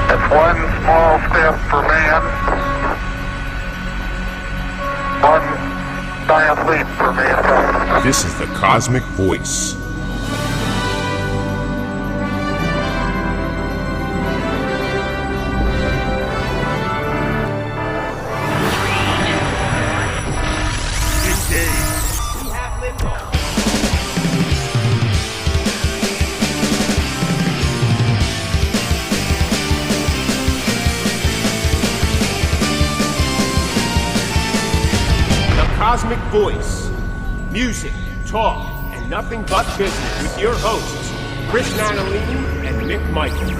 It's one small step for man, one giant leap for mankind. This is the Cosmick Voice. Cosmick Voice. Music, talk, and nothing but business with your hosts, Chris Natalini and Mick Michaels.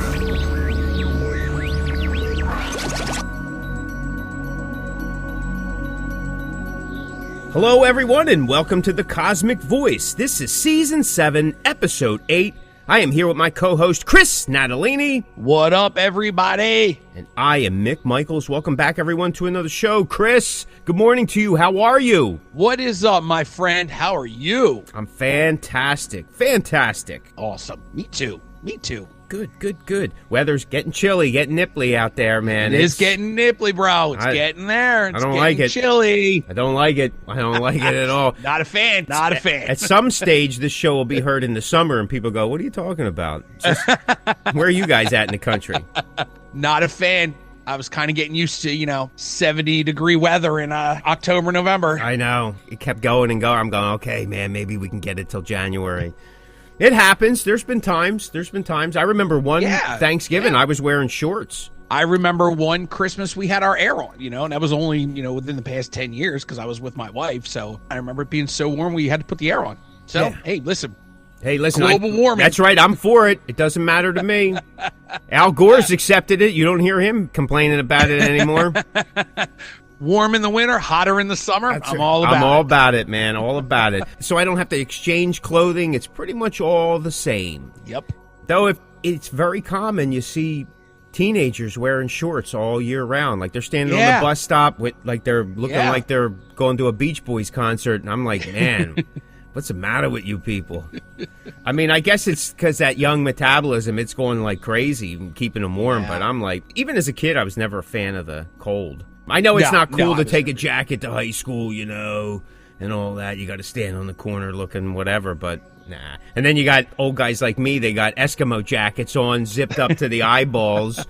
Hello, everyone, and welcome to the Cosmick Voice. This is Season 7, Episode 8. I am here with my co-host, Chris Natalini. What up, everybody? And I am Mick Michaels. Welcome back, everyone, to another show. Chris, good morning to you. How are you? What is up, my friend? How are you? I'm fantastic. Fantastic. Awesome. Me too. Good. Weather's getting chilly, getting nipply out there, man. It's getting nipply, bro. It's getting there. It's getting chilly. I don't like it. I don't like it at all. Not a fan. At some stage, this show will be heard in the summer, and people go, what are you talking about? Where are you guys at in the country? Not a fan. I was kind of getting used to, 70-degree weather in October, November. I know. It kept going and going. I'm going, okay, man, maybe we can get it till January. It happens. There's been times. I remember one Thanksgiving, I was wearing shorts. I remember one Christmas we had our air on, and that was only, within the past 10 years because I was with my wife. So I remember it being so warm we had to put the air on. So, Hey, listen. Global warming. That's right. I'm for it. It doesn't matter to me. Al Gore's accepted it. You don't hear him complaining about it anymore. Warm in the winter, hotter in the summer. I'm all about it, man. All about it. So I don't have to exchange clothing. It's pretty much all the same. Yep. Though if it's very common, you see teenagers wearing shorts all year round. Like they're standing on the bus stop with like they're looking like they're going to a Beach Boys concert. And I'm like, man, what's the matter with you people? I mean, I guess it's because that young metabolism, it's going like crazy, keeping them warm. Yeah. But I'm like, even as a kid, I was never a fan of the cold. I know it's not cool to take a jacket to high school, and all that. You got to stand on the corner looking whatever, but nah. And then you got old guys like me, they got Eskimo jackets on, zipped up to the eyeballs.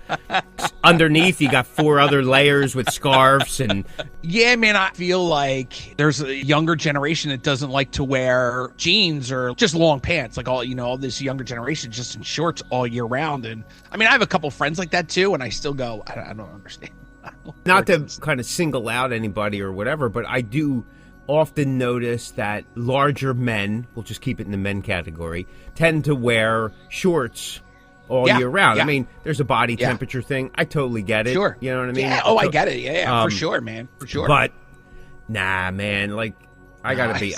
Underneath, you got 4 other layers with scarves. And yeah, man, I feel like there's a younger generation that doesn't like to wear jeans or just long pants. Like all this younger generation just in shorts all year round. And I mean, I have a couple friends like that too, and I still go, I don't understand. Not to kind of single out anybody or whatever, but I do often notice that larger men, we'll just keep it in the men category, tend to wear shorts all year round. Yeah. I mean, there's a body temperature thing. I totally get it. Sure. You know what I mean? Yeah. Oh, I get it. Yeah, for sure, man. For sure. But, nah, man, like, I gotta be,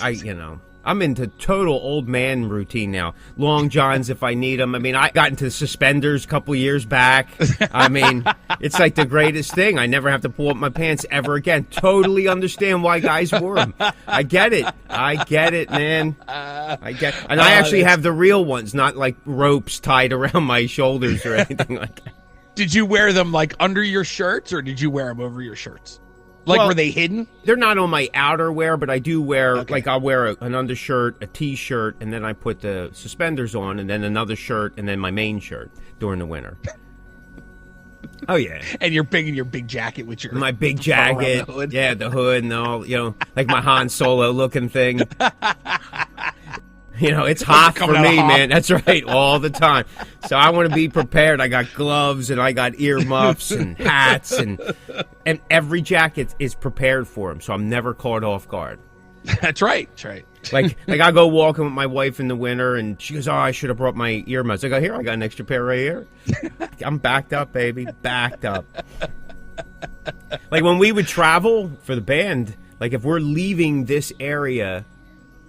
I'm into total old man routine now. Long johns if I need them. I mean, I got into suspenders a couple years back. I mean, it's like the greatest thing. I never have to pull up my pants ever again. Totally understand why guys wore them. I get it, man. And I actually have the real ones, not like ropes tied around my shoulders or anything like that. Did you wear them like under your shirts or did you wear them over your shirts? Like, were they hidden? They're not on my outerwear, but I do wear, like, I'll wear an undershirt, a T-shirt, and then I put the suspenders on, and then another shirt, and then my main shirt during the winter. Oh, yeah. And your big jacket with my big jacket. The hood. Yeah, the hood and all, like my Han Solo looking thing. It's hot for me, man. That's right, all the time. So I want to be prepared. I got gloves and I got earmuffs and hats and every jacket is prepared for them, so I'm never caught off guard. That's right. Like I go walking with my wife in the winter and she goes, "Oh, I should have brought my earmuffs." I go, "Here, I got an extra pair right here." I'm backed up, baby, backed up. Like when we would travel for the band, like if we're leaving this area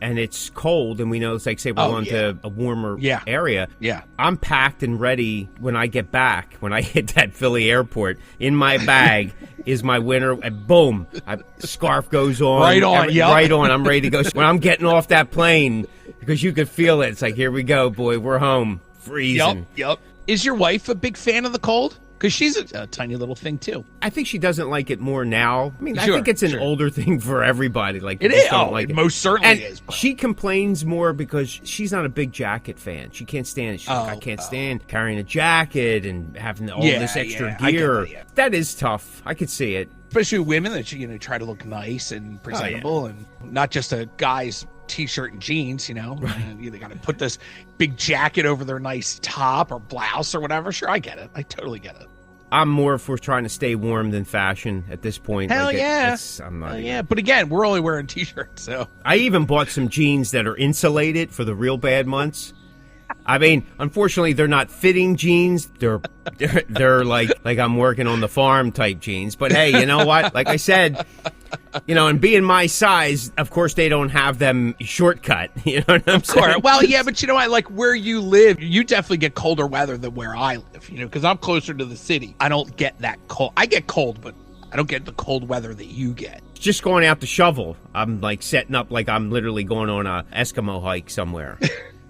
and it's cold and we know it's like, say we're going to a warmer area. Yeah. I'm packed and ready when I get back. When I hit that Philly airport, in my bag is my winter, and boom, scarf goes on. Right on, Right on. I'm ready to go. When I'm getting off that plane, because you could feel it. It's like, here we go, boy. We're home. Freezing. Yep. Is your wife a big fan of the cold? Because she's a tiny little thing, too. I think she doesn't like it more now. I mean, I Sure, think it's an sure. older thing for everybody. Like, It they just is. don't Oh, like it most certainly and is. But she complains more because she's not a big jacket fan. She can't stand it. She's like, I can't stand carrying a jacket and having all this extra I get gear. that, yeah. That is tough. I could see it. Especially women that, try to look nice and presentable and not just a guy's t-shirt and jeans, Right. They got to put this big jacket over their nice top or blouse or whatever. Sure, I get it. I totally get it. I'm more for trying to stay warm than fashion at this point. Hell yeah. I'm not Yeah, but again, we're only wearing t-shirts, so. I even bought some jeans that are insulated for the real bad months. I mean, unfortunately, they're not fitting jeans. They're like I'm working on the farm type jeans. But hey, you know what? Like I said, and being my size, of course, they don't have them shortcut. You know what I'm saying? Well, yeah, but like where you live, you definitely get colder weather than where I live, because I'm closer to the city. I don't get that cold. I get cold, but I don't get the cold weather that you get. Just going out to shovel, I'm like setting up like I'm literally going on a Eskimo hike somewhere.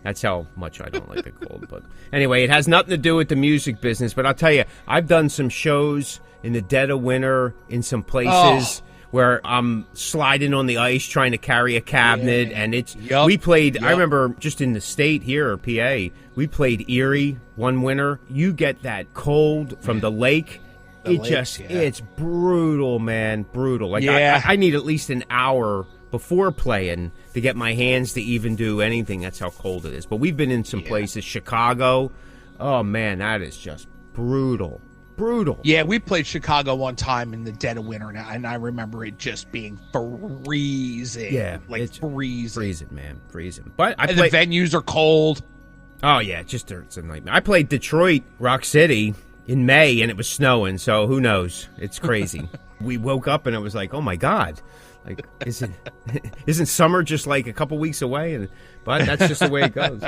That's how much I don't like the cold. But anyway, it has nothing to do with the music business. But I'll tell you, I've done some shows in the dead of winter in some places where I'm sliding on the ice trying to carry a cabinet. And it's we played, I remember just in the state here, or PA, we played Erie one winter. You get that cold from the lake. It's brutal, man, brutal. Like I need at least an hour before playing to get my hands to even do anything. That's how cold it is. But we've been in some places, Chicago. Oh man, that is just brutal. Yeah, we played Chicago one time in the dead of winter, and I remember it just being freezing. Yeah, it's freezing, man, freezing. But the venues are cold. Oh yeah, it's a nightmare. I played Detroit Rock City in May, and it was snowing. So who knows? It's crazy. We woke up and it was like, oh my God. Like, isn't summer just like a couple weeks away? But that's just the way it goes.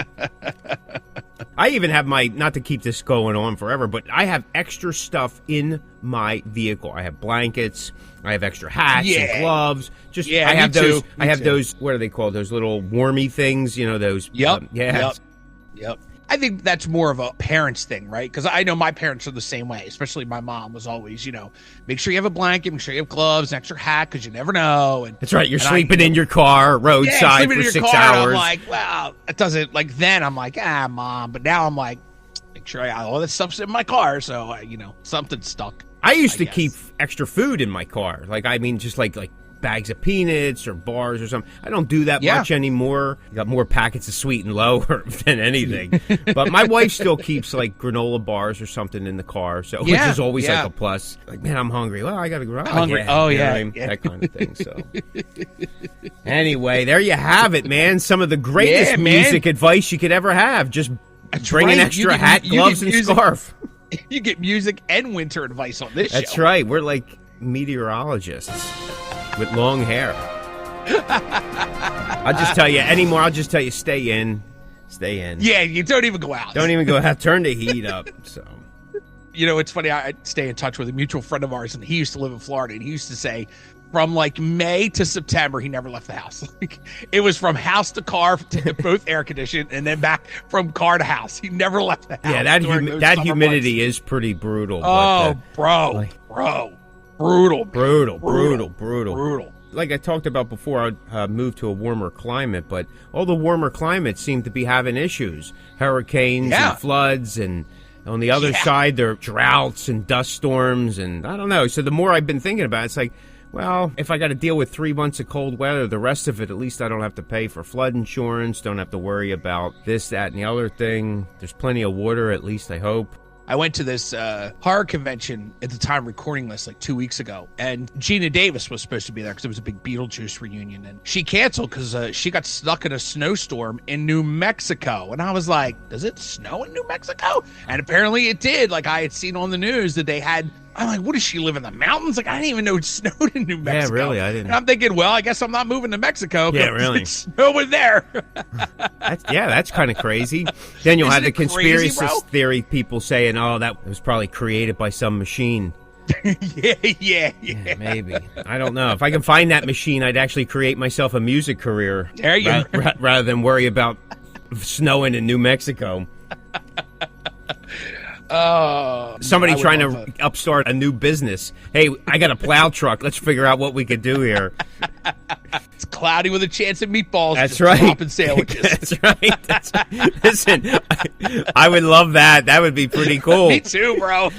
I even have not to keep this going on forever, but I have extra stuff in my vehicle. I have blankets. I have extra hats and gloves. I have those. I have those. What are they called? Those little warmy things. Those. Yep. Yep. I think that's more of a parents thing, right? Because I know my parents are the same way, especially my mom was always, make sure you have a blanket, make sure you have gloves, an extra hat, because you never know. And that's right. You're sleeping in your car, roadside for 6 hours. I'm like, well, it doesn't, like, then I'm like, Mom. But now I'm like, make sure all that stuff's in my car. So, something's stuck. I used to keep extra food in my car. Like, I mean, just like bags of peanuts or bars or something. I don't do that much anymore. I got more packets of Sweet and Low than anything. But my wife still keeps like granola bars or something in the car, so which is always like a plus. Like, man, I'm hungry. Well, I got to go. Hungry. That kind of thing. So anyway, there you have it, man. Some of the greatest music advice you could ever have. Just bring an extra hat, gloves, and scarf. You get music and winter advice on this show. That's right. We're like meteorologists with long hair. I'll just tell you, stay in. Yeah, you don't even go out. Don't even go out. Turn the heat up. So, it's funny. I stay in touch with a mutual friend of ours, and he used to live in Florida, and he used to say from like May to September, he never left the house. Like, it was from house to car, to both air conditioned, and then back from car to house. He never left the house. Yeah, that humidity is pretty brutal. Oh, bro. Brutal. Like I talked about before, I moved to a warmer climate, but all the warmer climates seem to be having issues. Hurricanes and floods, and on the other side, there are droughts and dust storms, and I don't know. So the more I've been thinking about it, it's like, well, if I got to deal with 3 months of cold weather, the rest of it, at least I don't have to pay for flood insurance, don't have to worry about this, that, and the other thing. There's plenty of water, at least I hope. I went to this horror convention at the time recording this like 2 weeks ago, and Gina Davis was supposed to be there because it was a big Beetlejuice reunion, and she canceled because she got stuck in a snowstorm in New Mexico. And I was like, does it snow in New Mexico? And apparently it did. Like, I had seen on the news that they had. I'm like, what does she live in the mountains? Like, I didn't even know it snowed in New Mexico. Yeah, really, I didn't. And I'm thinking, well, I guess I'm not moving to Mexico. Yeah, really. It's snowing there. That's kind of crazy. Then you'll have the conspiracy theory people saying, oh, that was probably created by some machine. Yeah, maybe. I don't know. If I can find that machine, I'd actually create myself a music career. There you go. Rather than worry about snowing in New Mexico. Oh, somebody trying to upstart a new business. Hey, I got a plow truck. Let's figure out what we could do here. It's cloudy with a chance of meatballs. That's just right. Dropping sandwiches. That's right. Listen, I would love that. That would be pretty cool. Me too, bro.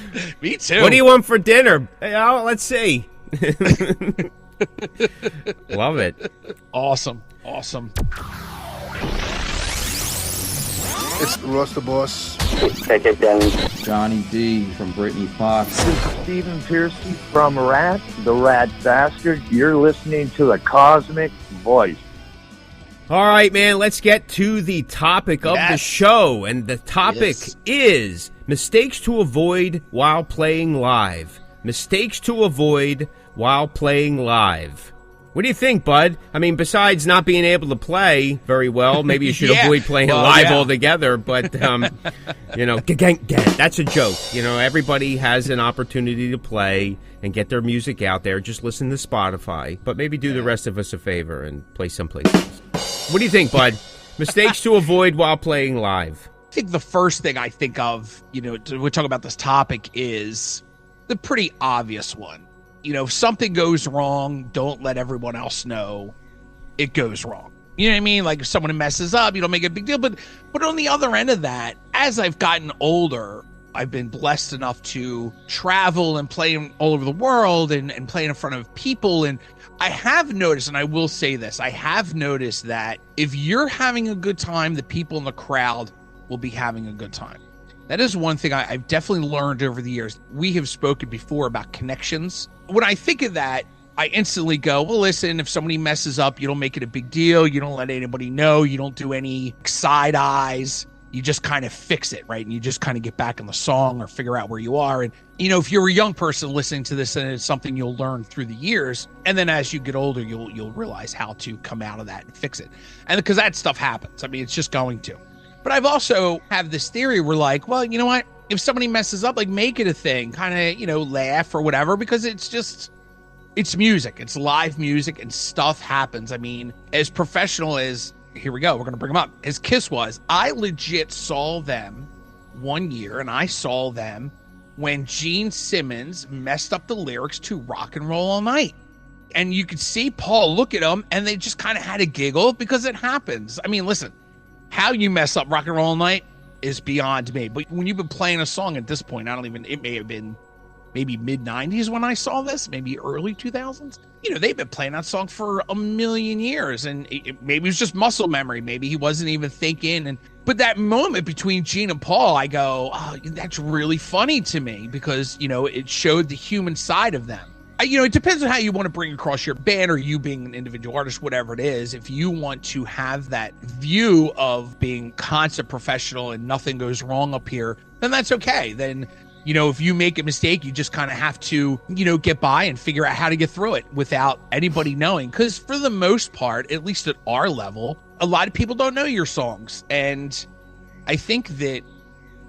Me too. What do you want for dinner? Hey, let's see. Love it. Awesome. It's Russ the Boss. Take it down. Johnny D from Brittany Fox. This is Stephen Piercy from Rat, the Rat Bastard. You're listening to the Cosmick Voice. All right, man, let's get to the topic of the show. And the topic is mistakes to avoid while playing live. Mistakes to avoid while playing live. What do you think, bud? I mean, besides not being able to play very well, maybe you should avoid playing live altogether. But, that's a joke. Everybody has an opportunity to play and get their music out there. Just listen to Spotify. But maybe do the rest of us a favor and play someplace else. What do you think, bud? Mistakes to avoid while playing live. I think the first thing I think of, we're talking about this topic, is the pretty obvious one. If something goes wrong, don't let everyone else know it goes wrong. You know what I mean? Like if someone messes up, you don't make a big deal. But on the other end of that, as I've gotten older, I've been blessed enough to travel and play all over the world and play in front of people. And I have noticed, and I will say this, I have noticed that if you're having a good time, the people in the crowd will be having a good time. That is one thing I've definitely learned over the years. We have spoken before about connections. When I think of that, I instantly go, well, listen, if somebody messes up, you don't make it a big deal. You don't let anybody know. You don't do any side eyes. You just kind of fix it, right? And you just kind of get back in the song or figure out where you are. And, if you're a young person listening to this, and it's something you'll learn through the years. And then as you get older, you'll realize how to come out of that and fix it. And because that stuff happens. I mean, it's just going to. But I've also have this theory where like, well, you know what? If somebody messes up, like make it a thing, kind of, laugh or whatever, because it's music. It's live music and stuff happens. I mean, as professional as, here we go, we're going to bring them up, as Kiss was, I legit saw them one year, and I saw them when Gene Simmons messed up the lyrics to Rock and Roll All Night. And you could see Paul look at them, and they just kind of had a giggle because it happens. I mean, listen. How you mess up Rock and Roll All Night is beyond me. But when you've been playing a song at this point, it may have been maybe mid-90s when I saw this, maybe early 2000s. They've been playing that song for a million years. And maybe it was just muscle memory. Maybe he wasn't even thinking. But that moment between Gene and Paul, I go, oh, that's really funny to me because, it showed the human side of them. It depends on how you want to bring across your band or you being an individual artist, whatever it is. If you want to have that view of being constant professional and nothing goes wrong up here, then that's okay. Then, if you make a mistake, you just kind of have to, get by and figure out how to get through it without anybody knowing. Because for the most part, at least at our level, a lot of people don't know your songs. And I think that,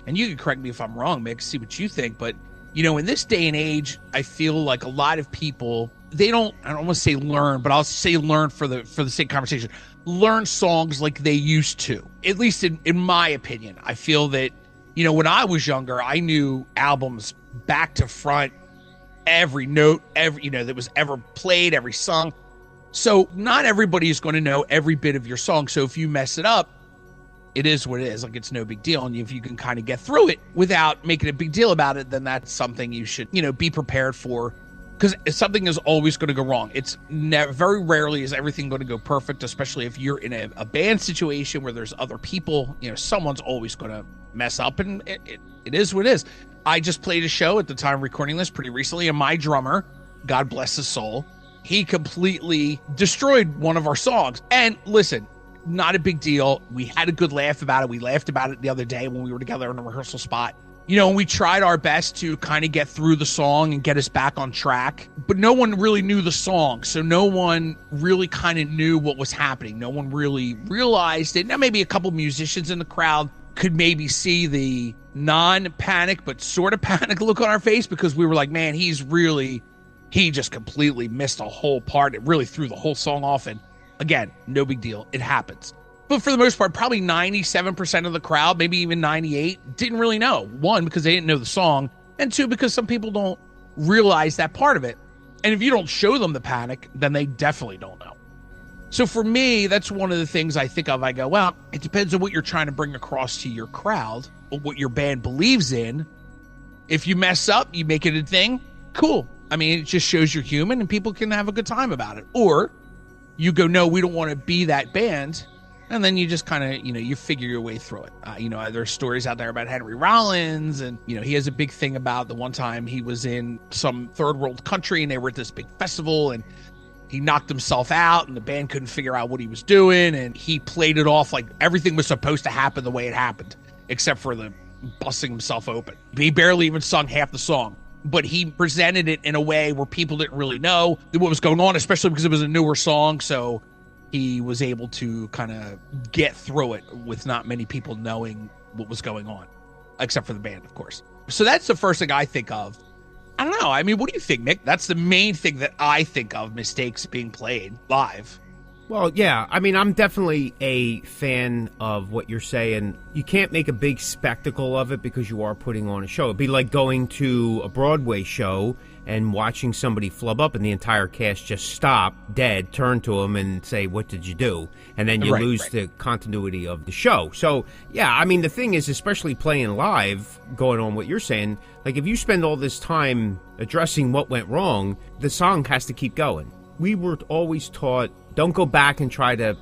and you can correct me if I'm wrong, Mick, see what you think, but in this day and age, I feel like a lot of people, I don't want to say learn, but I'll say learn for the sake of conversation, learn songs like they used to, at least in my opinion. I feel that, when I was younger, I knew albums back to front, every note, that was ever played, every song. So not everybody is going to know every bit of your song. So if you mess it up, it is what it is. Like, it's no big deal. And if you can kind of get through it without making a big deal about it, then that's something you should, be prepared for. Because something is always going to go wrong. It's very rarely is everything going to go perfect, especially if you're in a band situation where there's other people. Someone's always going to mess up, and it is what it is. I just played a show at the time of recording this pretty recently, and my drummer, God bless his soul, he completely destroyed one of our songs. And listen, not a big deal. We had a good laugh about it. We laughed about it the other day when we were together in a rehearsal spot. And we tried our best to kind of get through the song and get us back on track. But no one really knew the song. So no one really kind of knew what was happening. No one really realized it. Now, maybe a couple musicians in the crowd could maybe see the non-panic, but sort of panic look on our face because we were like, man, he just completely missed a whole part. It really threw the whole song off. And again, no big deal. It happens. But for the most part, probably 97% of the crowd, maybe even 98, didn't really know. One, because they didn't know the song, and two, because some people don't realize that part of it. And if you don't show them the panic, then they definitely don't know. So for me, that's one of the things I think of. I go, well, it depends on what you're trying to bring across to your crowd, or what your band believes in. If you mess up, you make it a thing, cool. I mean, it just shows you're human and people can have a good time about it. Or you go, no, we don't want to be that band. And then you just kind of, you figure your way through it. There's stories out there about Henry Rollins, and, he has a big thing about the one time he was in some third world country and they were at this big festival and he knocked himself out and the band couldn't figure out what he was doing. And he played it off like everything was supposed to happen the way it happened, except for the busting himself open. He barely even sung half the song, but he presented it in a way where people didn't really know what was going on, especially because it was a newer song. So he was able to kind of get through it with not many people knowing what was going on, except for the band, of course. So that's the first thing I think of. I don't know. I mean, what do you think, Mick? That's the main thing that I think of, mistakes being played live. Well, yeah. I mean, I'm definitely a fan of what you're saying. You can't make a big spectacle of it because you are putting on a show. It'd be like going to a Broadway show and watching somebody flub up and the entire cast just stop dead, turn to them and say, what did you do? And then you lose the continuity of the show. So, yeah, I mean, the thing is, especially playing live, going on what you're saying, like if you spend all this time addressing what went wrong, the song has to keep going. We were always taught, don't go back and try to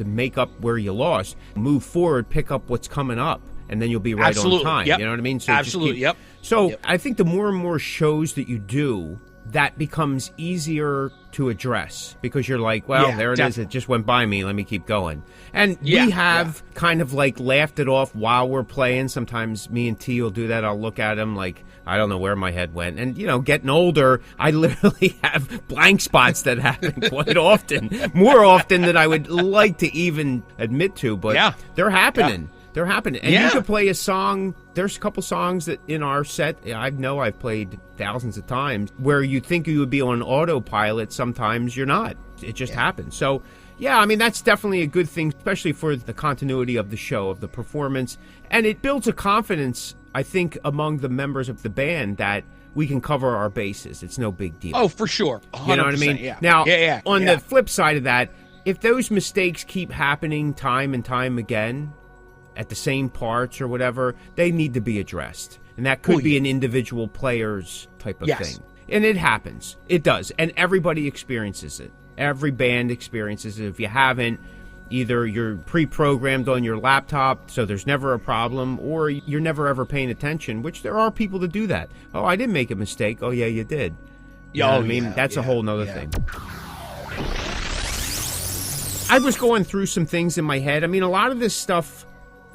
make up where you lost. Move forward, pick up what's coming up, and then you'll be right on time. Yep. You know what I mean? So absolutely, yep. So I think the more and more shows that you do, that becomes easier to address because you're like, well, there it is. It just went by me. Let me keep going. And we have kind of like laughed it off while we're playing. Sometimes me and T will do that. I'll look at him like, I don't know where my head went. And, getting older, I literally have blank spots that happen quite often, more often than I would like to even admit to. But they're happening. Yeah. They're happening. And you could play a song. There's a couple songs that in our set, I know I've played thousands of times, where you think you would be on autopilot. Sometimes you're not. It just happens. So, yeah, I mean, that's definitely a good thing, especially for the continuity of the show, of the performance. And it builds a confidence, I think, among the members of the band that we can cover our bases. It's no big deal. Oh, for sure. 100%, you know what I mean? Yeah. Now, on the flip side of that, if those mistakes keep happening time and time again at the same parts or whatever, they need to be addressed. And that could be an individual player's type of thing. And it happens. It does. And everybody experiences it. Every band experiences it. If you haven't, either you're pre-programmed on your laptop, so there's never a problem, or you're never ever paying attention, which there are people that do that. Oh, I didn't make a mistake. Oh, yeah, you did. You know what I mean? That's a whole nother thing. I was going through some things in my head. I mean, a lot of this stuff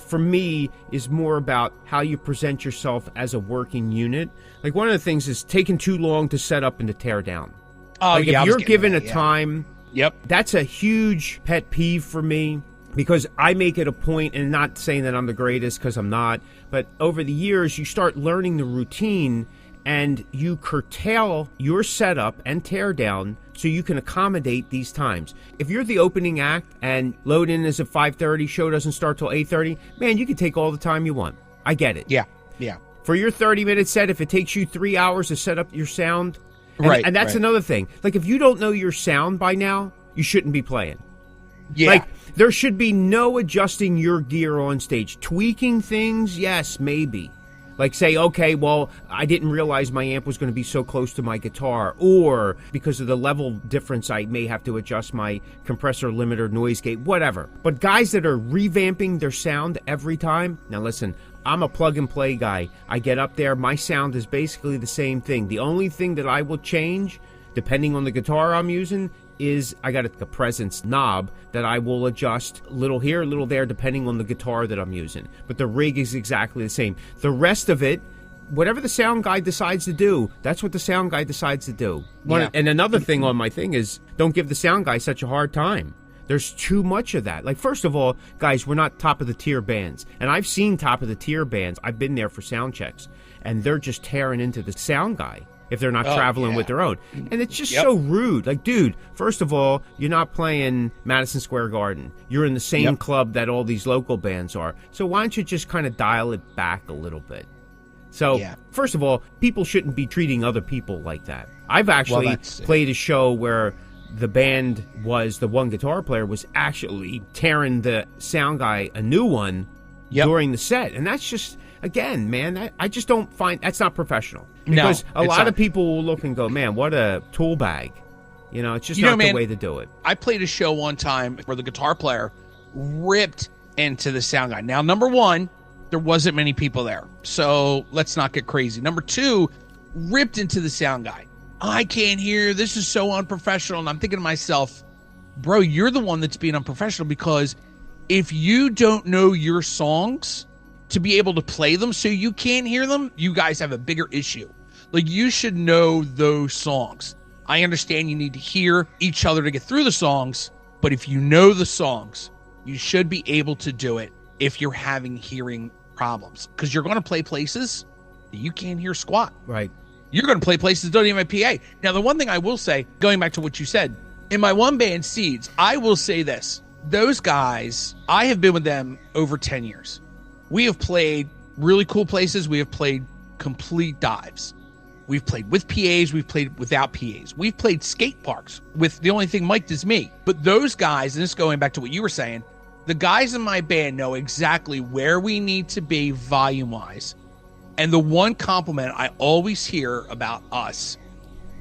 for me is more about how you present yourself as a working unit. Like one of the things is taking too long to set up and to tear down. Oh, like if you're given a time, Yep. That's a huge pet peeve for me because I make it a point, and not saying that I'm the greatest because I'm not, but over the years you start learning the routine and you curtail your setup and tear down so you can accommodate these times. If you're the opening act and load in is at 5:30, show doesn't start till 8:30, man, you can take all the time you want. I get it. Yeah, yeah. For your 30-minute set, if it takes you 3 hours to set up your sound, and that's another thing. Like, if you don't know your sound by now, you shouldn't be playing. Yeah. Like, there should be no adjusting your gear on stage. Tweaking things, yes, maybe. Like, say, okay, well, I didn't realize my amp was going to be so close to my guitar, or because of the level difference, I may have to adjust my compressor limiter, noise gate, whatever. But guys that are revamping their sound every time, now listen, I'm a plug-and-play guy. I get up there, my sound is basically the same thing. The only thing that I will change, depending on the guitar I'm using, is I got a presence knob that I will adjust a little here, a little there, depending on the guitar that I'm using. But the rig is exactly the same. The rest of it, whatever the sound guy decides to do, that's what the sound guy decides to do. Yeah. And another thing on my thing is, don't give the sound guy such a hard time. There's too much of that. Like, first of all, guys, we're not top-of-the-tier bands. And I've seen top-of-the-tier bands. I've been there for sound checks. and they're just tearing into the sound guy if they're not traveling with their own. And it's just so rude. Like, dude, first of all, you're not playing Madison Square Garden. You're in the same club that all these local bands are. So why don't you just kind of dial it back a little bit? So, first of all, people shouldn't be treating other people like that. I've actually played a show where the band was, the one guitar player was actually tearing the sound guy a new one during the set. And that's just, again, man, I just don't find, that's not professional. Because a lot of people will look and go, man, what a tool bag. You know, it's just not the way to do it. I played a show one time where the guitar player ripped into the sound guy. Now, number one, there wasn't many people there, so let's not get crazy. Number two, ripped into the sound guy. I can't hear. This is so unprofessional. And I'm thinking to myself, bro, you're the one that's being unprofessional, because if you don't know your songs to be able to play them so you can't hear them, you guys have a bigger issue. Like, you should know those songs. I understand you need to hear each other to get through the songs, but if you know the songs, you should be able to do it if you're having hearing problems, because you're going to play places that you can't hear squat. Right. You're going to play places that don't even have PA. Now, the one thing I will say, going back to what you said, in my one band Seeds, I will say this. Those guys, I have been with them over 10 years. We have played really cool places. We have played complete dives. We've played with PAs. We've played without PAs. We've played skate parks with the only thing mic'd is me. But those guys, and this is going back to what you were saying, the guys in my band know exactly where we need to be volume-wise. And the one compliment I always hear about us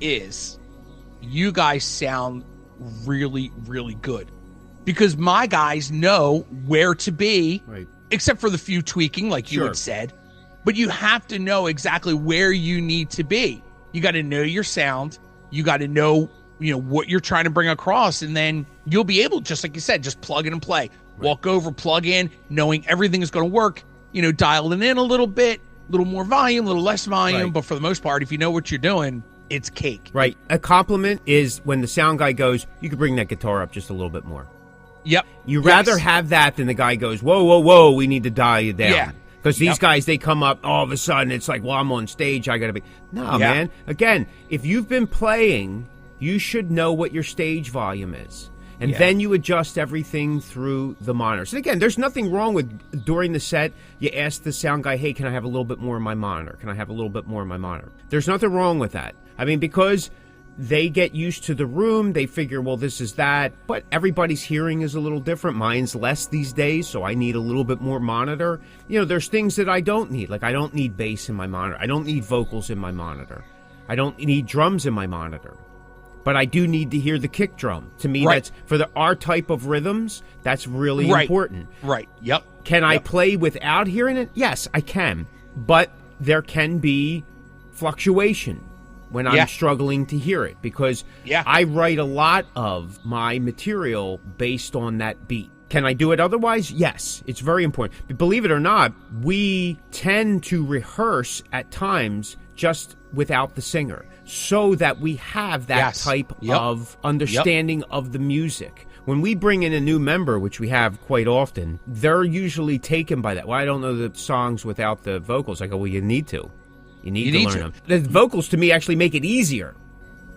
is, you guys sound really, really good. Because my guys know where to be, except for the few tweaking, like you had said. But you have to know exactly where you need to be. You got to know your sound. You got to know, what you're trying to bring across. And then you'll be able, just like you said, just plug in and play. Walk over, plug in, knowing everything is going to work, dial it in a little bit, a little more volume, a little less volume. But for the most part, if you know what you're doing, it's cake. Right. A compliment is when the sound guy goes, you could bring that guitar up just a little bit more. Yep. You rather have that than the guy goes, whoa, whoa, whoa, we need to dial you down. Yeah. Because these guys, they come up, all of a sudden, it's like, well, I'm on stage, I got to be. No, man. Again, if you've been playing, you should know what your stage volume is. And then you adjust everything through the monitors. And again, there's nothing wrong with, during the set, you ask the sound guy, hey, can I have a little bit more in my monitor? Can I have a little bit more in my monitor? There's nothing wrong with that. I mean, because they get used to the room, they figure, well, this is that. But everybody's hearing is a little different. Mine's less these days, so I need a little bit more monitor. There's things that I don't need. Like, I don't need bass in my monitor. I don't need vocals in my monitor. I don't need drums in my monitor. But I do need to hear the kick drum. To me, that's for our type of rhythms, that's really important. Right. Yep. Can I play without hearing it? Yes, I can. But there can be fluctuation when I'm struggling to hear it, because I write a lot of my material based on that beat. Can I do it otherwise? Yes, it's very important. But believe it or not, we tend to rehearse at times just without the singer, so that we have that type of understanding of the music. When we bring in a new member, which we have quite often, they're usually taken by that. Well, I don't know the songs without the vocals. I go, well, you need to. You need to learn them. The vocals, to me, actually make it easier.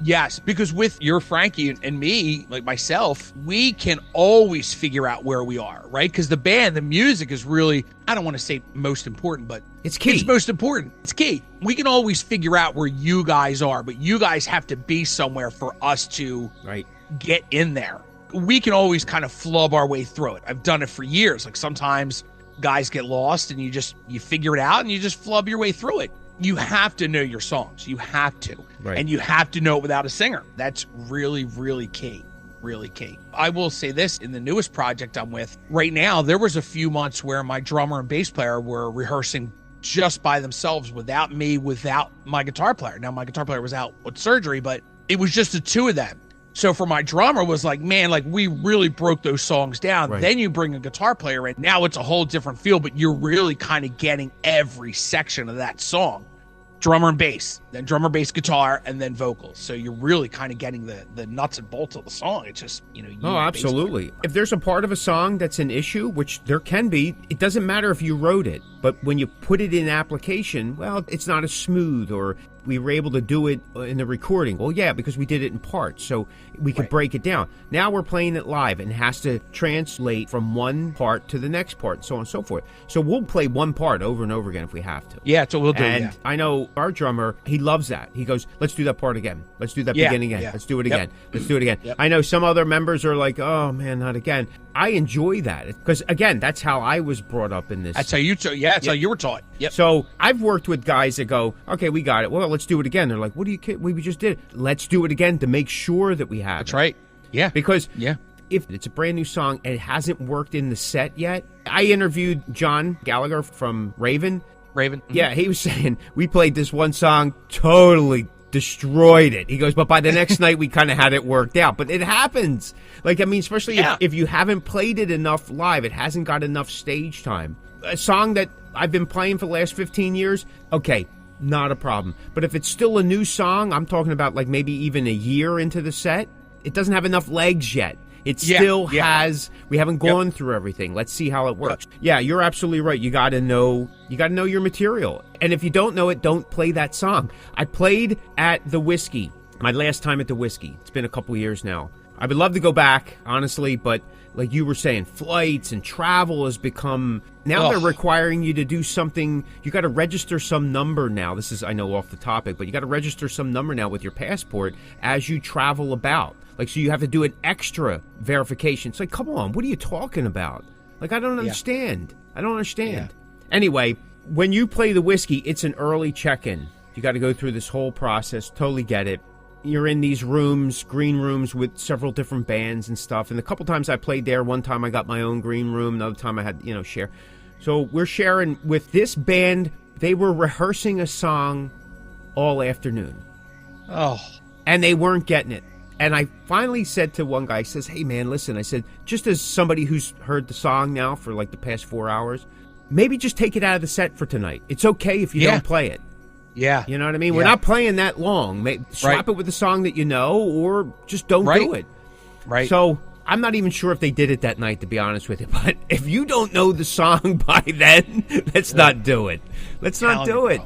Yes, because with your Frankie and me, like myself, we can always figure out where we are, right? Because the band, the music is really, I don't want to say most important, but it's key. It's most important. It's key. We can always figure out where you guys are, but you guys have to be somewhere for us to get in there. We can always kind of flub our way through it. I've done it for years. Like, sometimes guys get lost and you figure it out and you just flub your way through it. You have to know your songs. You have to. Right. And you have to know it without a singer. That's really, really key. Really key. I will say this, in the newest project I'm with right now, there was a few months where my drummer and bass player were rehearsing just by themselves, without me, without my guitar player. Now, my guitar player was out with surgery, but it was just the two of them. So for my drummer, was like, man, like, we really broke those songs down. Right. Then you bring a guitar player in. Now it's a whole different feel, but you're really kind of getting every section of that song. drummer and bass, then drummer, bass, guitar, and then vocals. So you're really kind of getting the nuts and bolts of the song. It's just, you know, oh, absolutely. If there's a part of a song that's an issue, which there can be, it doesn't matter if you wrote it, but when you put it in application, well, it's not as smooth, or we were able to do it in the recording. Well, yeah, because we did it in parts, so we could break it down. Now we're playing it live and it has to translate from one part to the next part, so on and so forth. So we'll play one part over and over again if we have to. Yeah, so we'll do. And I know our drummer, he loves that. He goes, let's do that part again. Let's do that beginning again. Let's do it again. Let's do it again. I know some other members are like, oh man, not again. I enjoy that because, again, that's how I was brought up in this. That's how you how you were taught. Yep. So I've worked with guys that go, okay, we got it. Well, let's do it again. They're like, what are you kidding? We just did it. Let's do it again to make sure that we have That's right. Yeah. Because if it's a brand new song and it hasn't worked in the set yet, I interviewed John Gallagher from Raven. Mm-hmm. Yeah, he was saying, we played this one song, totally destroyed it. He goes, but by the next night we kind of had it worked out. But it happens. Like, I mean, especially if you haven't played it enough live, it hasn't got enough stage time. A song that I've been playing for the last 15 years, okay, not a problem. But if it's still a new song, I'm talking about like maybe even a year into the set, it doesn't have enough legs yet. It still has, we haven't gone through everything. Let's see how it works. Yeah, you're absolutely right. You got to know your material. And if you don't know it, don't play that song. I played at the Whiskey, my last time at the Whiskey. It's been a couple years now. I would love to go back, honestly, but like you were saying, flights and travel has become, now they're requiring you to do something. You got to register some number now. This is, I know, off the topic, but you got to register some number now with your passport as you travel about. Like, so you have to do an extra verification. It's like, come on, what are you talking about? Like, I don't understand. I don't understand. Anyway, when you play the Whiskey, it's an early check-in. You got to go through this whole process. Totally get it. You're in these rooms, green rooms with several different bands and stuff. And a couple times I played there. One time I got my own green room. Another time I had, share. So we're sharing with this band. They were rehearsing a song all afternoon. Oh. And they weren't getting it. And I finally said to one guy, I says, hey, man, listen. I said, just as somebody who's heard the song now for like the past 4 hours, maybe just take it out of the set for tonight. It's okay if you don't play it. Yeah. You know what I mean? We're not playing that long. Swap it with a song that you know, or just don't do it. Right. So I'm not even sure if they did it that night, to be honest with you. But if you don't know the song by then, let's not do it. Let's not do it.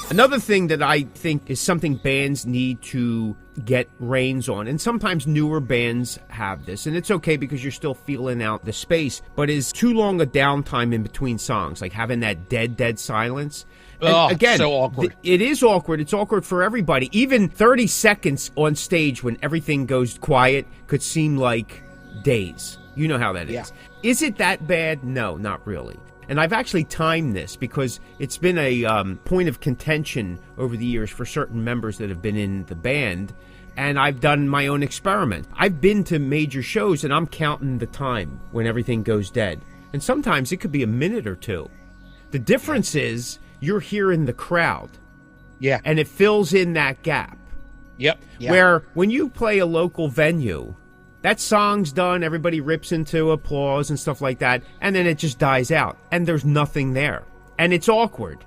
Another thing that I think is something bands need to get reins on, and sometimes newer bands have this, and it's okay because you're still feeling out the space, but is too long a downtime in between songs, like having that dead silence. And again, so awkward. It is awkward. It's awkward for everybody. Even 30 seconds on stage when everything goes quiet could seem like days. You know how that is. Is it that bad? No, not really. And I've actually timed this because it's been a point of contention over the years for certain members that have been in the band, and I've done my own experiment. I've been to major shows, and I'm counting the time when everything goes dead. And sometimes it could be a minute or two. The difference is you're hearing the crowd. Yeah. And it fills in that gap. Yep. Where when you play a local venue, that song's done, everybody rips into applause and stuff like that, and then it just dies out, and there's nothing there. And it's awkward.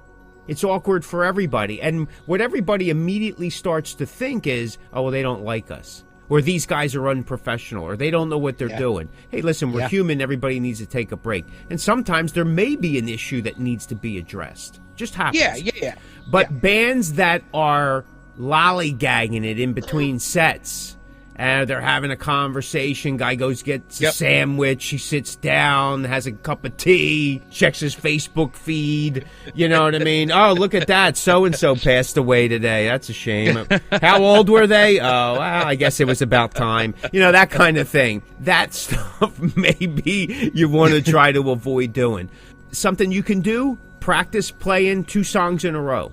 It's awkward for everybody. And what everybody immediately starts to think is, oh, well, they don't like us. Or these guys are unprofessional, or they don't know what they're doing. Hey, listen, we're human, everybody needs to take a break. And sometimes there may be an issue that needs to be addressed. Just happens. Yeah. But bands that are lollygagging it in between sets, and they're having a conversation. Guy goes, gets a sandwich. He sits down, has a cup of tea, checks his Facebook feed. You know what I mean? Oh, look at that. So-and-so passed away today. That's a shame. How old were they? Oh, well, I guess it was about time. You know, that kind of thing. That stuff maybe you want to try to avoid doing. Something you can do, practice playing 2 songs in a row.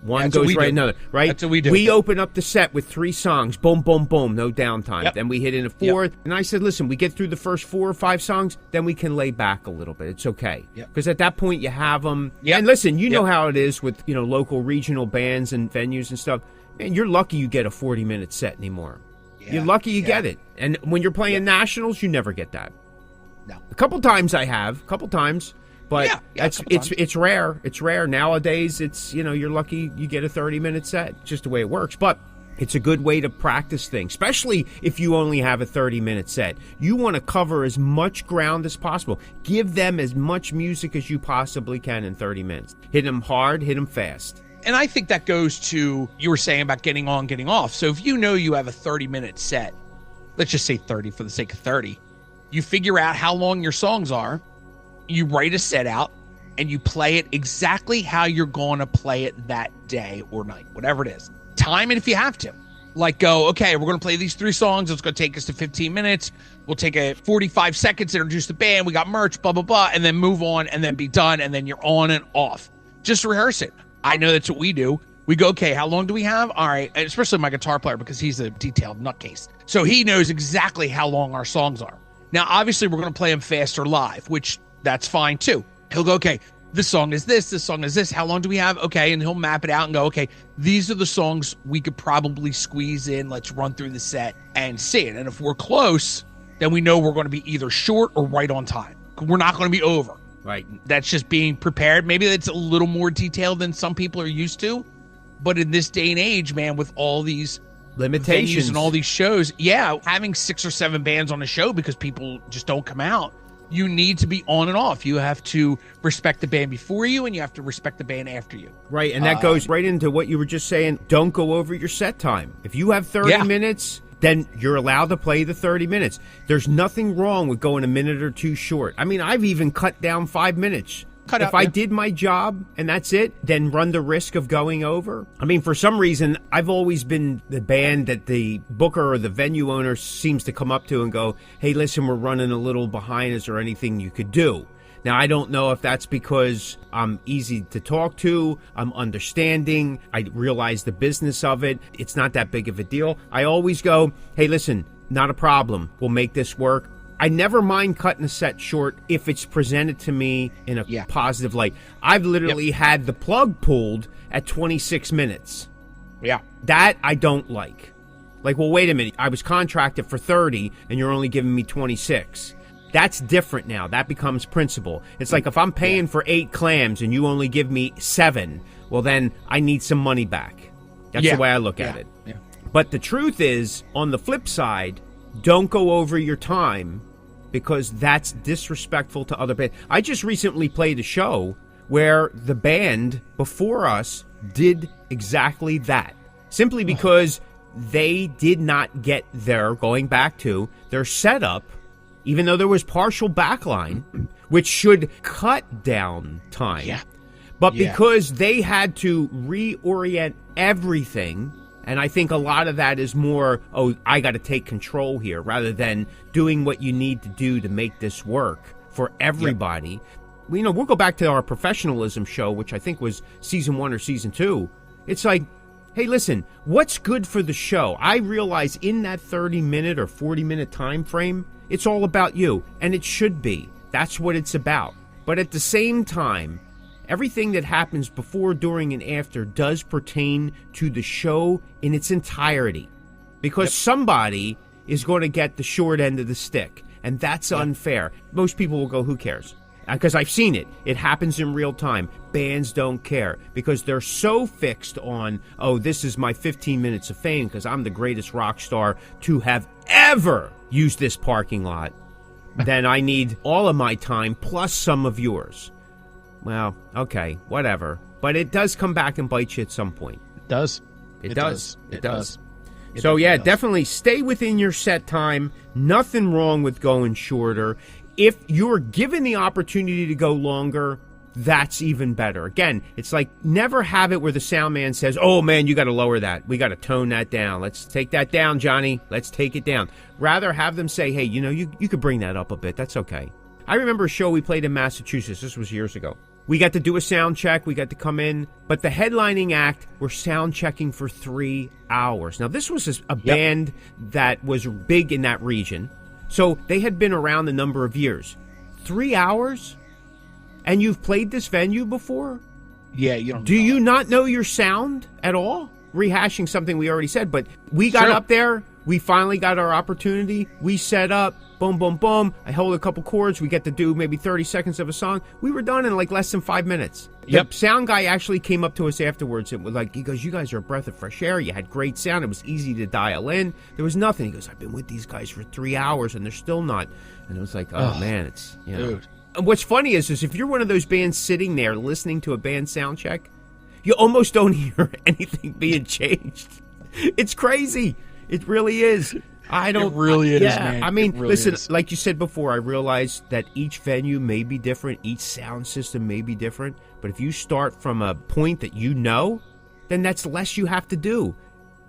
One goes right another, right? That's what we do. We open up the set with 3 songs. Boom, boom, boom. No downtime. Then we hit in a 4th. And I said, listen, we get through the first 4 or 5 songs, then we can lay back a little bit. It's okay. Because at that point, you have them. And listen, you know how it is with, local regional bands and venues and stuff. Man, you're lucky you get a 40-minute set anymore. You're lucky you get it. And when you're playing nationals, you never get that. No. A couple times I have. But Yeah, it's rare. It's rare. Nowadays, it's, you're lucky you get a 30-minute set. Just the way it works. But it's a good way to practice things, especially if you only have a 30-minute set. You want to cover as much ground as possible. Give them as much music as you possibly can in 30 minutes. Hit them hard, hit them fast. And I think that goes to, you were saying about getting on, getting off. So if you know you have a 30-minute set, let's just say 30 for the sake of 30, you figure out how long your songs are. You write a set out and you play it exactly how you're going to play it that day or night, whatever it is. Time it if you have to. Like go, okay, we're going to play these 3 songs. It's going to take us to 15 minutes. We'll take a 45 seconds to introduce the band. We got merch, blah, blah, blah, and then move on and then be done. And then you're on and off. Just rehearse it. I know that's what we do. We go, okay, how long do we have? All right. And especially my guitar player, because he's a detailed nutcase. So he knows exactly how long our songs are. Now, obviously, we're going to play them faster live, which that's fine too. He'll go, okay, this song is this song is this. How long do we have? Okay. And he'll map it out and go, okay, these are the songs we could probably squeeze in. Let's run through the set and see it. And if we're close, then we know we're going to be either short or right on time. We're not going to be over. Right. That's just being prepared. Maybe that's a little more detailed than some people are used to. But in this day and age, man, with all these limitations venues and all these shows, having 6 or 7 bands on a show because people just don't come out, you need to be on and off. You have to respect the band before you, and you have to respect the band after you. Right, and that goes right into what you were just saying. Don't go over your set time. If you have 30 minutes, then you're allowed to play the 30 minutes. There's nothing wrong with going a minute or 2 short. I mean, I've even cut down 5 minutes. If I did my job and that's it, then run the risk of going over. I mean, for some reason, I've always been the band that the booker or the venue owner seems to come up to and go, hey, listen, we're running a little behind. Is there anything you could do? Now, I don't know if that's because I'm easy to talk to, I'm understanding, I realize the business of it. It's not that big of a deal. I always go, hey, listen, not a problem. We'll make this work. I never mind cutting a set short if it's presented to me in a positive light. I've literally had the plug pulled at 26 minutes. Yeah. That I don't like. Like, well, wait a minute. I was contracted for 30 and you're only giving me 26. That's different now. That becomes principle. It's like if I'm paying for 8 clams and you only give me 7, well, then I need some money back. That's the way I look at it. Yeah. But the truth is, on the flip side, don't go over your time, because that's disrespectful to other bands. I just recently played a show where the band before us did exactly that. Simply because they did not get going back to their setup, even though there was partial backline, which should cut down time. Yeah. But because they had to reorient everything, and I think a lot of that is more, I got to take control here, rather than doing what you need to do to make this work for everybody. Yep. We'll go back to our professionalism show, which I think was season 1 or season 2. It's like, hey, listen, what's good for the show? I realize in that 30-minute or 40-minute time frame, it's all about you, and it should be. That's what it's about. But at the same time, everything that happens before, during, and after does pertain to the show in its entirety. Because somebody is going to get the short end of the stick, and that's unfair. Most people will go, who cares? Because I've seen it. It happens in real time. Bands don't care because they're so fixed on, this is my 15 minutes of fame because I'm the greatest rock star to have ever used this parking lot. Then I need all of my time plus some of yours. Well, okay, whatever. But it does come back and bite you at some point. It does. It does. So, definitely stay within your set time. Nothing wrong with going shorter. If you're given the opportunity to go longer, that's even better. Again, it's like never have it where the sound man says, oh, man, you got to lower that. We got to tone that down. Let's take that down, Johnny. Let's take it down. Rather have them say, hey, you could bring that up a bit. That's okay. I remember a show we played in Massachusetts. This was years ago. We got to do a sound check. We got to come in. But the headlining act, we're sound checking for 3 hours. Now, this was a band that was big in that region. So they had been around a number of years. 3 hours? And you've played this venue before? Yeah, you don't. Do you not know your sound at all? Rehashing something we already said, but we got up there. We finally got our opportunity. We set up. boom, boom, boom. I hold a couple chords. We get to do maybe 30 seconds of a song. We were done in like less than 5 minutes. Yep. The sound guy actually came up to us afterwards and was like, he goes, you guys are a breath of fresh air. You had great sound. It was easy to dial in. There was nothing. He goes, I've been with these guys for 3 hours and they're still not. And it was like, oh man, it's, you know. Dude. And what's funny is if you're one of those bands sitting there listening to a band sound check, you almost don't hear anything being changed. It's crazy. It really is. It really is, man. I mean, really listen, is. like you said before, I realize that each venue may be different, each sound system may be different, but if you start from a point that you know, then that's less you have to do.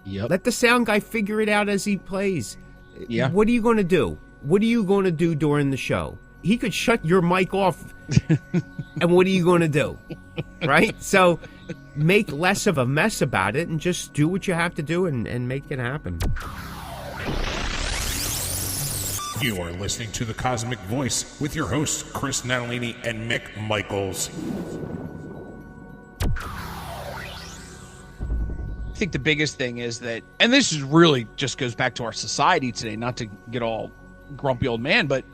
Yep. Let the sound guy figure it out as he plays. Yeah. What are you going to do? What are you going to do during the show? He could shut your mic off, and what are you going to do? Right? So make less of a mess about it and just do what you have to do and make it happen. You are listening to the Cosmick Voice with your hosts, Chris Natalini and Mick Michaels. I think the biggest thing is that, and this is really just goes back to our society today, not to get all grumpy old man, but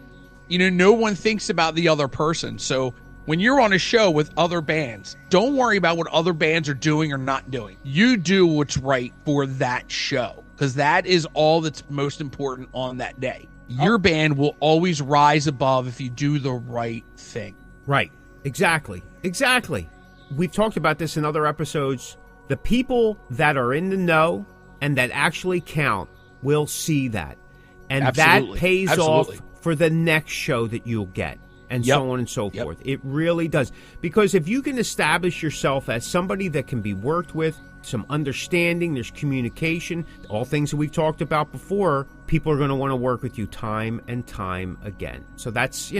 no one thinks about the other person. So when you're on a show with other bands, don't worry about what other bands are doing or not doing. You do what's right for that show, because that is all that's most important on that day. Your band will always rise above if you do the right thing. Right. Exactly. We've talked about this in other episodes. The people that are in the know and that actually count will see that. And Absolutely. that pays Absolutely. off for the next show that you'll get, and Yep. so on and so Yep. forth. It really does. Because if you can establish yourself as somebody that can be worked with, some understanding, there's communication, all things that we've talked about before, people are going to want to work with you time and time again. So that's,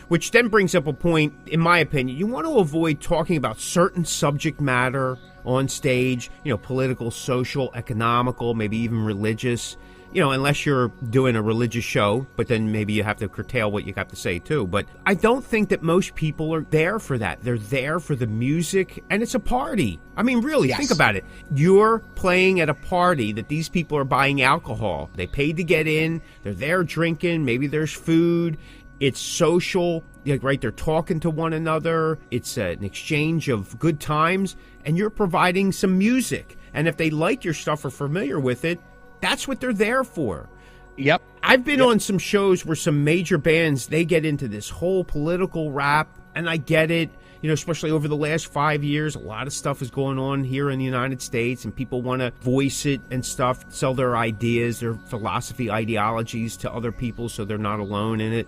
which then brings up a point, in my opinion, you want to avoid talking about certain subject matter on stage, political, social, economical, maybe even religious, unless you're doing a religious show, but then maybe you have to curtail what you have to say too. But I don't think that most people are there for that. They're there for the music, and it's a party. I mean, really, Yes. think about it. You're playing at a party that these people are buying alcohol. They paid to get in. They're there drinking. Maybe there's food. It's social, right? They're talking to one another. It's an exchange of good times, and you're providing some music. And if they like your stuff or familiar with it, that's what they're there for. Yep. I've been on some shows where some major bands, they get into this whole political rap, and I get it. Especially over the last 5 years, a lot of stuff is going on here in the United States, and people want to voice it and stuff, sell their ideas, their philosophy, ideologies to other people so they're not alone in it.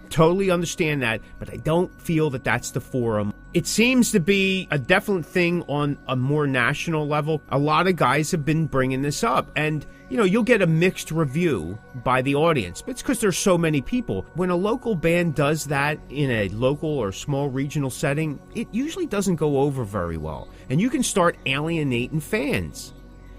Totally understand that, but I don't feel that that's the forum. It seems to be a definite thing on a more national level. A lot of guys have been bringing this up, and you'll get a mixed review by the audience. But it's because there's so many people. When a local band does that in a local or small regional setting, it usually doesn't go over very well, and you can start alienating fans.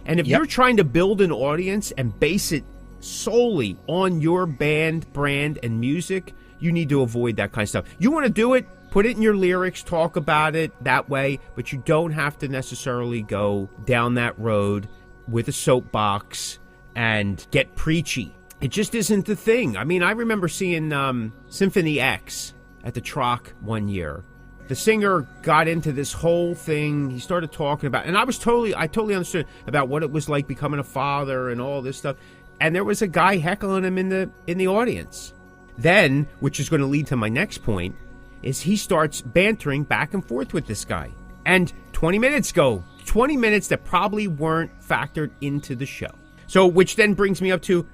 And if you're trying to build an audience and base it solely on your band, brand, and music, you need to avoid that kind of stuff. You want to do it, put it in your lyrics, talk about it that way, but you don't have to necessarily go down that road with a soapbox and get preachy. It just isn't the thing. I mean, I remember seeing Symphony X at the Troc one year. The singer got into this whole thing. He started talking about, and I totally understood about what it was like becoming a father and all this stuff. And there was a guy heckling him in the audience. Then, which is going to lead to my next point, is he starts bantering back and forth with this guy. And 20 minutes go. 20 minutes that probably weren't factored into the show. So, which then brings me up to,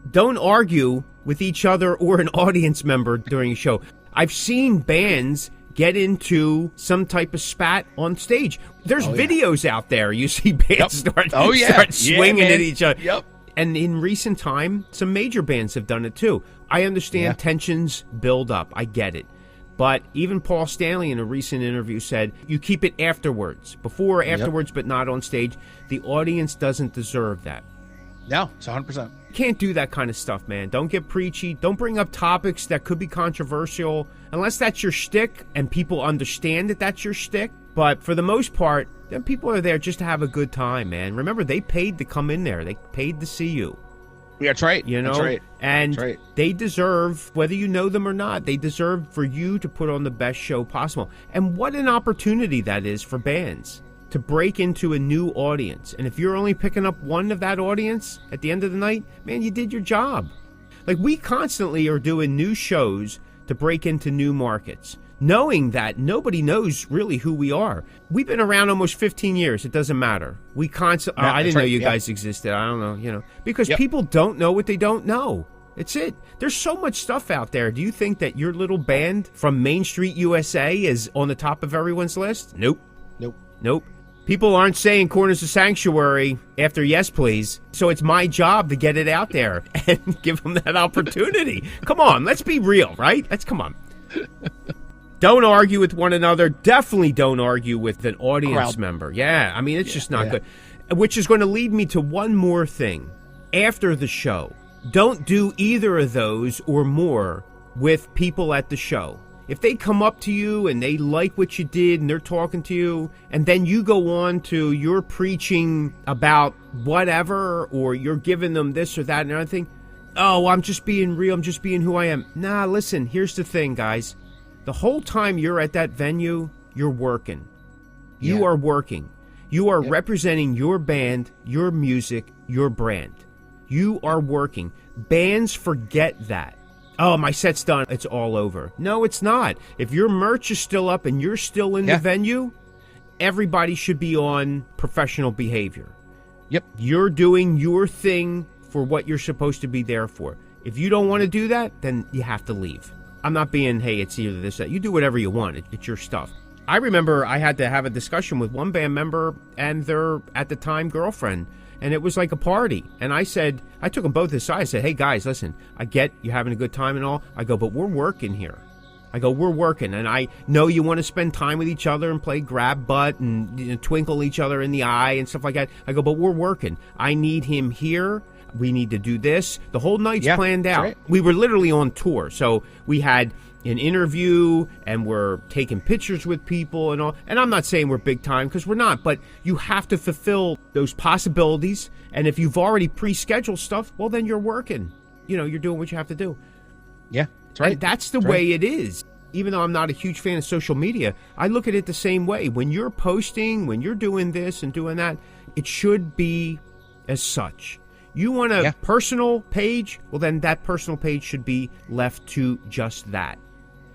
don't argue with each other or an audience member during a show. I've seen bands get into some type of spat on stage. There's videos out there. You see bands start swinging at each other. Yep. And in recent time, some major bands have done it too. I understand tensions build up. I get it. But even Paul Stanley in a recent interview said, you keep it afterwards. Before or afterwards, but not on stage. The audience doesn't deserve that. No, it's 100%. You can't do that kind of stuff, man. Don't get preachy. Don't bring up topics that could be controversial. Unless that's your shtick and people understand that that's your shtick. But for the most part, people are there just to have a good time, man. Remember, they paid to come in there. They paid to see you. Yeah, that's right. You know, that's right. And that's right. They deserve, whether you know them or not, they deserve for you to put on the best show possible. And what an opportunity that is for bands to break into a new audience. And if you're only picking up one of that audience at the end of the night, man, you did your job. Like, we constantly are doing new shows to break into new markets, knowing that nobody knows really who we are. We've been around almost 15 years. It doesn't matter. We constantly, I didn't know you guys existed. I don't know, you know, because people don't know what they don't know. It's it. There's so much stuff out there. Do you think that your little band from Main Street, USA is on the top of everyone's list? Nope. People aren't saying Corners of Sanctuary after Yes Please, so it's my job to get it out there and give them that opportunity. Come on, let's be real, right? Come on. Don't argue with one another. Definitely don't argue with an audience member. Yeah, I mean, it's just not good. Which is going to lead me to one more thing. After the show, don't do either of those or more with people at the show. If they come up to you and they like what you did and they're talking to you, and then you go on to you're preaching about whatever, or you're giving them this or that and other thing, oh, I'm just being real, I'm just being who I am. Nah, listen, here's the thing, guys. The whole time you're at that venue, you're working. You are working. You are representing your band, your music, your brand. You are working. Bands forget that. Oh, my set's done. It's all over. No, it's not. If your merch is still up and you're still in the venue, everybody should be on professional behavior. Yep. You're doing your thing for what you're supposed to be there for. If you don't want to do that, then you have to leave. I'm not being, hey, it's either this or that. You do whatever you want. It's your stuff. I remember I had to have a discussion with one band member and their, at the time, girlfriend. And it was like a party. And I took them both aside. I said, hey, guys, listen, I get you having a good time and all. I go, but we're working here. I go, we're working. And I know you want to spend time with each other and play grab butt and twinkle each other in the eye and stuff like that. I go, but we're working. I need him here. We need to do this. The whole night's planned out. Right. We were literally on tour. So we had an interview and we're taking pictures with people and all. And I'm not saying we're big time because we're not, but you have to fulfill those possibilities. And if you've already pre-scheduled stuff, well, then you're working. You know, you're doing what you have to do. Yeah, that's right. And that's the way it is. Even though I'm not a huge fan of social media, I look at it the same way. When you're posting, when you're doing this and doing that, it should be as such. You want a personal page? Well, then that personal page should be left to just that.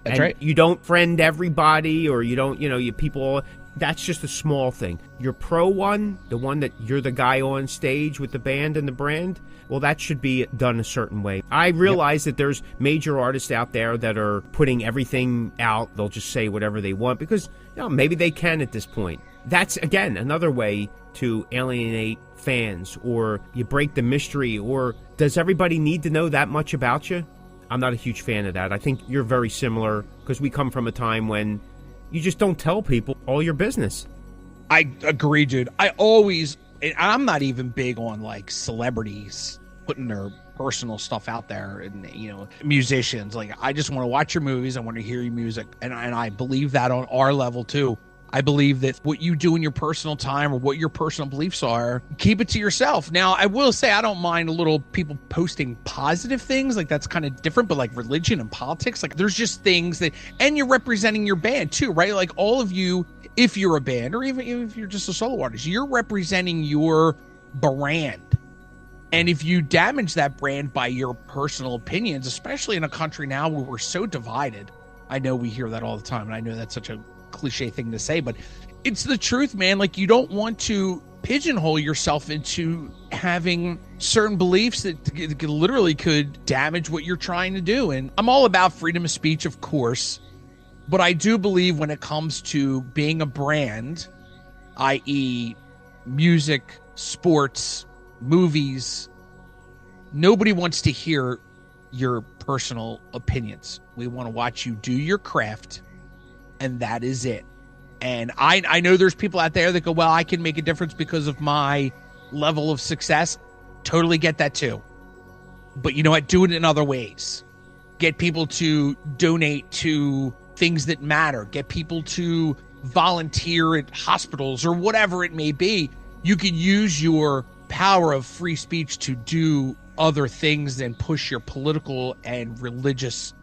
That's right. You don't friend everybody, or you don't, you people. That's just a small thing. Your pro one, the one that you're the guy on stage with the band and the brand, well, that should be done a certain way. I realize that there's major artists out there that are putting everything out. They'll just say whatever they want because, maybe they can at this point. That's, again, another way to alienate fans, or you break the mystery, or does everybody need to know that much about you? I'm not a huge fan of that. I think you're very similar because we come from a time when you just don't tell people all your business. I agree, dude. I'm not even big on like celebrities putting their personal stuff out there, and musicians. Like, I just want to watch your movies. I want to hear your music, and I believe that on our level too. I believe that what you do in your personal time or what your personal beliefs are, keep it to yourself. Now, I will say I don't mind a little people posting positive things. Like, that's kind of different, but like religion and politics, like there's just things that, and you're representing your band too, right? Like all of you, if you're a band or even if you're just a solo artist, you're representing your brand. And if you damage that brand by your personal opinions, especially in a country now where we're so divided, I know we hear that all the time, and I know that's such a cliche thing to say, but it's the truth, man. Like, you don't want to pigeonhole yourself into having certain beliefs that literally could damage what you're trying to do. And I'm all about freedom of speech, of course, but I do believe when it comes to being a brand, i.e. music, sports, movies, nobody wants to hear your personal opinions. We want to watch you do your craft, and that is it. And I know there's people out there that go, well, I can make a difference because of my level of success. Totally get that too. But you know what? Do it in other ways. Get people to donate to things that matter. Get people to volunteer at hospitals or whatever it may be. You can use your power of free speech to do other things than push your political and religious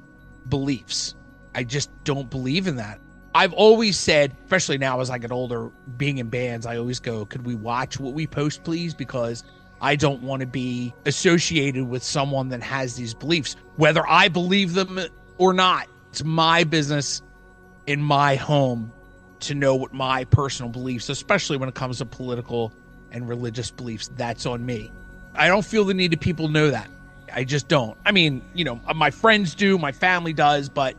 beliefs. I just don't believe in that. I've always said, especially now as I get older, being in bands, I always go, could we watch what we post, please? Because I don't want to be associated with someone that has these beliefs, whether I believe them or not. It's my business in my home to know what my personal beliefs, especially when it comes to political and religious beliefs, that's on me. I don't feel the need that people know that. I just don't. I mean, my friends do, my family does, but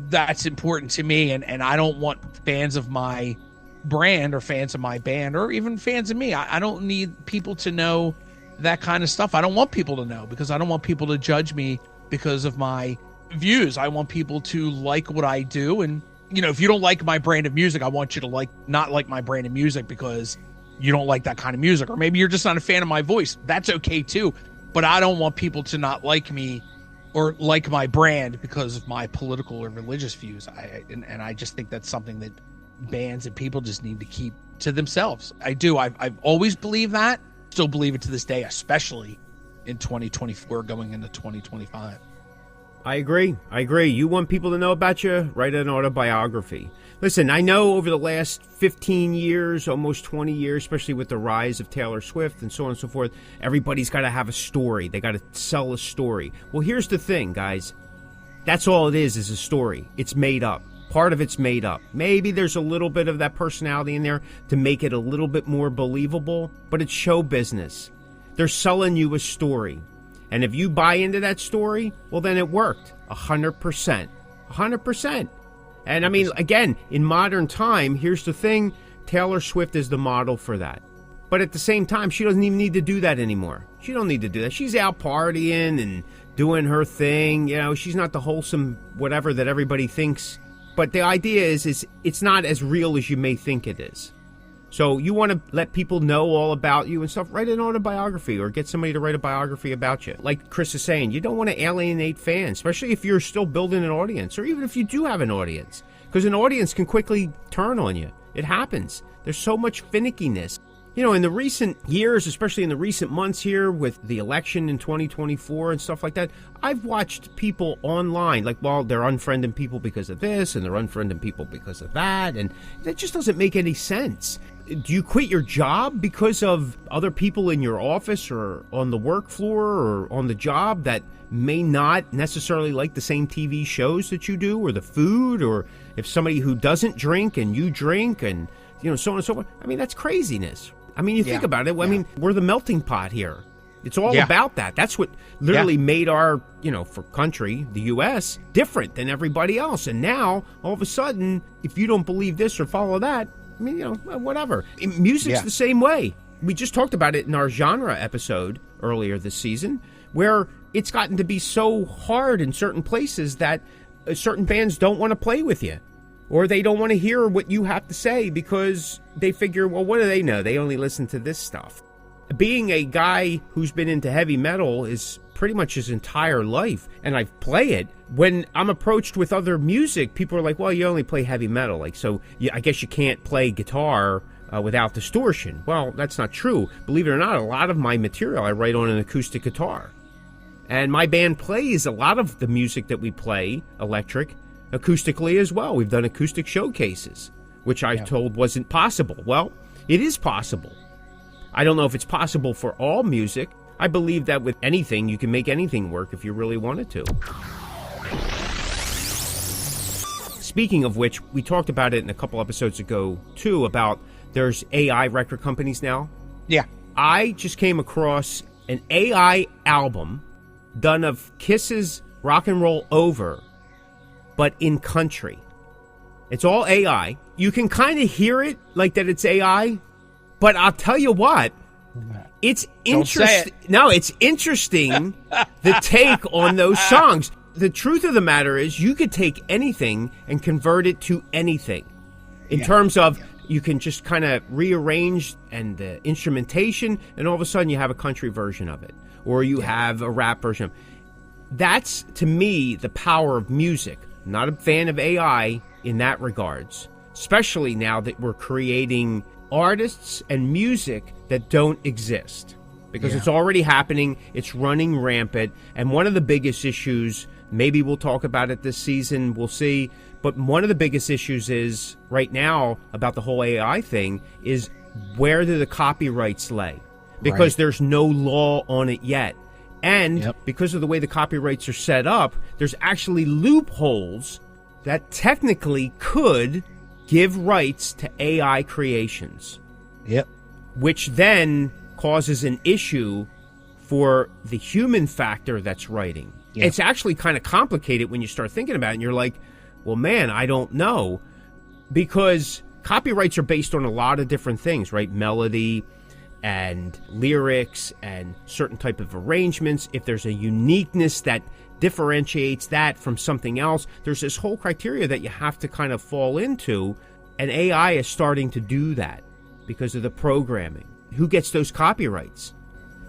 that's important to me. And I don't want fans of my brand or fans of my band or even fans of me. I don't need people to know that kind of stuff. I don't want people to know, because I don't want people to judge me because of my views. I want people to like what I do. And, if you don't like my brand of music, I want you to not like my brand of music because you don't like that kind of music. Or maybe you're just not a fan of my voice. That's okay too. But I don't want people to not like me or like my brand because of my political or religious views. And I just think that's something that bands and people just need to keep to themselves. I do. I've always believed that. Still believe it to this day, especially in 2024 going into 2025. I agree. You want people to know about you? Write an autobiography. Listen, I know over the last 15 years, almost 20 years, especially with the rise of Taylor Swift and so on and so forth, everybody's got to have a story. They got to sell a story. Well, here's the thing, guys. That's all it is a story. It's made up. Part of it's made up. Maybe there's a little bit of that personality in there to make it a little bit more believable, but it's show business. They're selling you a story. And if you buy into that story, well, then it worked. 100%. 100%. And I mean, again, in modern time, here's the thing. Taylor Swift is the model for that. But at the same time, she doesn't even need to do that anymore. She don't need to do that. She's out partying and doing her thing. She's not the wholesome whatever that everybody thinks. But the idea is it's not as real as you may think it is. So you want to let people know all about you and stuff, write an autobiography or get somebody to write a biography about you. Like Chris is saying, you don't want to alienate fans, especially if you're still building an audience or even if you do have an audience, because an audience can quickly turn on you. It happens. There's so much finickiness. In the recent years, especially in the recent months here with the election in 2024 and stuff like that, I've watched people online, they're unfriending people because of this and they're unfriending people because of that. And that just doesn't make any sense. Do you quit your job because of other people in your office or on the work floor or on the job that may not necessarily like the same TV shows that you do or the food, or if somebody who doesn't drink and you drink and, so on and so forth? I mean, that's craziness. I mean, you think about it. I mean, we're the melting pot here. It's all about that. That's what literally made our, for country, the U.S., different than everybody else. And now, all of a sudden, if you don't believe this or follow that, I mean, whatever. Music's the same way. We just talked about it in our genre episode earlier this season, where it's gotten to be so hard in certain places that certain bands don't want to play with you. Or they don't want to hear what you have to say because they figure, well, what do they know? They only listen to this stuff. Being a guy who's been into heavy metal is pretty much his entire life, and I play it. When I'm approached with other music, people are like, well, you only play heavy metal. So I guess you can't play guitar without distortion. Well, that's not true. Believe it or not, a lot of my material I write on an acoustic guitar. And my band plays a lot of the music that we play, electric, acoustically as well. We've done acoustic showcases, which I told wasn't possible. Well, it is possible. I don't know if it's possible for all music. I believe that with anything, you can make anything work if you really wanted to. Speaking of which, we talked about it in a couple episodes ago, too, about there's AI record companies now. Yeah. I just came across an AI album done of Kiss's Rock and Roll Over, but in country. It's all AI. You can kind of hear it like that it's AI, but I'll tell you what, it's interesting. No, it's interesting the take on those songs. The truth of the matter is you could take anything and convert it to anything. In terms of you can just kind of rearrange and the instrumentation, and all of a sudden you have a country version of it, or you have a rap version of it. That's, to me, the power of music. I'm not a fan of AI in that regards, especially now that we're creating artists and music that don't exist. because it's already happening. It's running rampant. And one of the biggest issues, maybe we'll talk about it this season, we'll see, but one of the biggest issues is right now about the whole AI thing is where do the copyrights lay? Because there's no law on it yet. And because of the way the copyrights are set up, there's actually loopholes that technically could give rights to AI creations. Which then causes an issue for the human factor that's writing. It's actually kind of complicated when you start thinking about it, and you're like, well, man, I don't know. Because copyrights are based on a lot of different things, right? Melody and lyrics and certain type of arrangements. If there's a uniqueness that differentiates that from something else, there's this whole criteria that you have to kind of fall into, and AI is starting to do that because of the programming. Who gets those copyrights?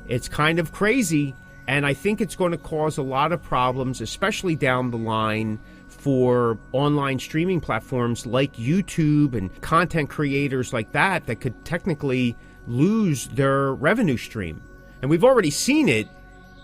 It's kind of crazy, and I think it's going to cause a lot of problems, especially down the line for online streaming platforms like YouTube and content creators like that could technically lose their revenue stream. And we've already seen it,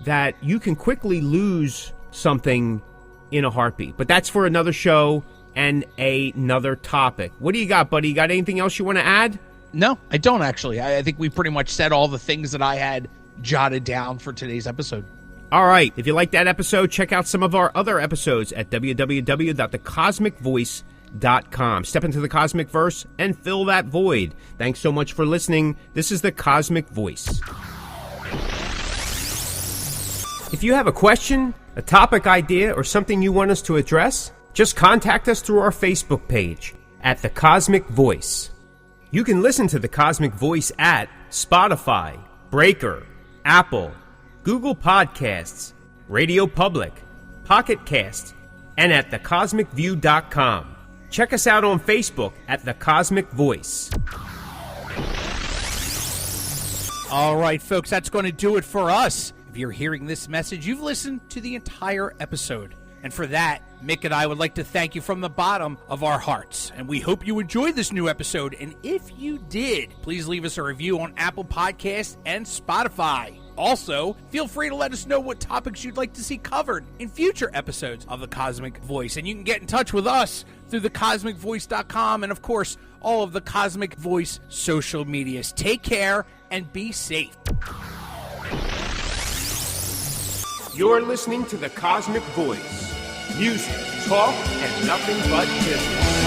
that you can quickly lose something in a heartbeat. But that's for another show and another topic. What do you got, buddy? You got anything else you want to add? No, I don't actually. I think we pretty much said all the things that I had jotted down for today's episode. All right. If you like that episode, check out some of our other episodes at www.thecosmickvoice.com. Step into the Cosmickverse and fill that void. Thanks so much for listening. This is the Cosmick Voice. If you have a question, a topic idea, or something you want us to address, just contact us through our Facebook page at The Cosmick Voice. You can listen to The Cosmick Voice at Spotify, Breaker, Apple, Google Podcasts, Radio Public, Pocket Cast, and at thecosmickview.com. Check us out on Facebook at The Cosmick Voice. All right, folks, that's going to do it for us. If you're hearing this message, you've listened to the entire episode. And for that, Mick and I would like to thank you from the bottom of our hearts. And we hope you enjoyed this new episode. And if you did, please leave us a review on Apple Podcasts and Spotify. Also, feel free to let us know what topics you'd like to see covered in future episodes of The Cosmick Voice. And you can get in touch with us through thecosmickvoice.com and, of course, all of the Cosmick Voice social medias. Take care and be safe. You're listening to The Cosmick Voice. Music, talk, and nothing but business.